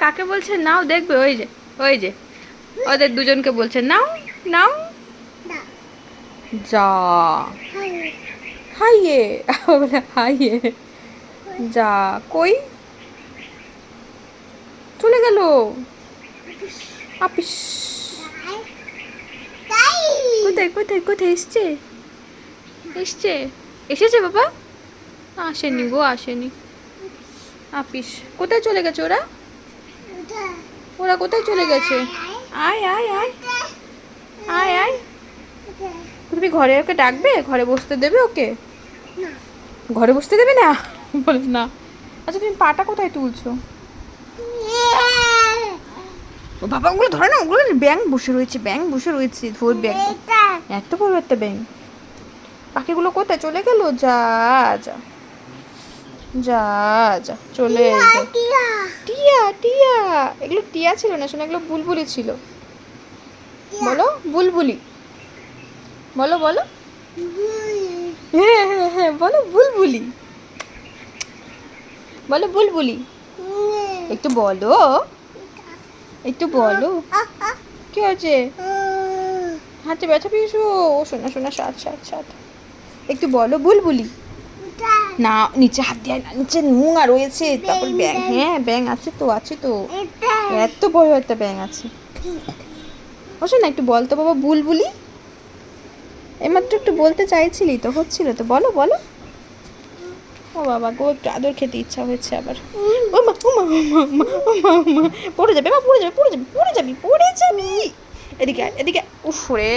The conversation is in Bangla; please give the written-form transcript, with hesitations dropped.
কাকে বলছে নাও দেখবে? ওই যে, ওই যে ওদের দুজনকে বলছে নাও নাও। যা হাইয়ে বলে হাইয়ে। যা কই চলে গেল? আপিস কোথায় কোথায় কোথায় এসছে? এসছে? এসেছে বাবা? আসেনি গো, আসেনি। আপিস কোথায় চলে গেছে ওরা? ওরা কোথায় চলে গেছে? আয় আয় আয় আয় আয়। তুমি ঘরে ওকে ডাকবে? ঘরে বসতে দেবে ওকে? ঘরে বসতে দেবে না? বলে না। আচ্ছা তুমি পাটা কোথায় তুলছো? ও বাবা, ওগুলো ধরে না, ওগুলো ব্যাঙ বসে রয়েছে, ব্যাঙ বসে রয়েছে, ধর ব্যাঙ। এত বড় একটা ব্যাঙ। পাখিগুলো কোথায় চলে গেল? যা যা যা যা চলে এলো। টিয়া টিয়া, এগুলো টিয়া ছিল না শোনা, এগুলো বুলবুলি ছিল। বলো বুলবুলি, বলো বলো। হ্যাঁ হ্যাঁ হ্যাঁ বলো বুলবুলি, বলো বুলবুলি। একটু বলো, একটু বলো। কি হয়েছে? হাতে ব্যথা পেয়েছো? ও শোনা শোনা, সাত সাত সাত। একটু বলো বুলবুলি। না নিচে হাত দিয়ে না, নিচে নোংরা রয়েছে, তারপর ব্যাং। হ্যাঁ ব্যাং আছে তো, আছে তো, এত বড় একটা ব্যাং আছে। ও শোনা একটু বল তো বাবা বুলবুলি। এইমাত্র একটু বলতে চাইছিলি তো, হচ্ছিল তো, বলো বলো। ও বাবা গো, একটু আদর খেতে ইচ্ছা হয়েছে আবার। ও মা ও মা ও মা ও মা ও মা ও মা, পড়ে যাবে মা, পড়ে যাবে পড়ে যাবি পড়ে যাবি পড়ে যাবি। এদিকে আয়, এদিকে। উফ রে,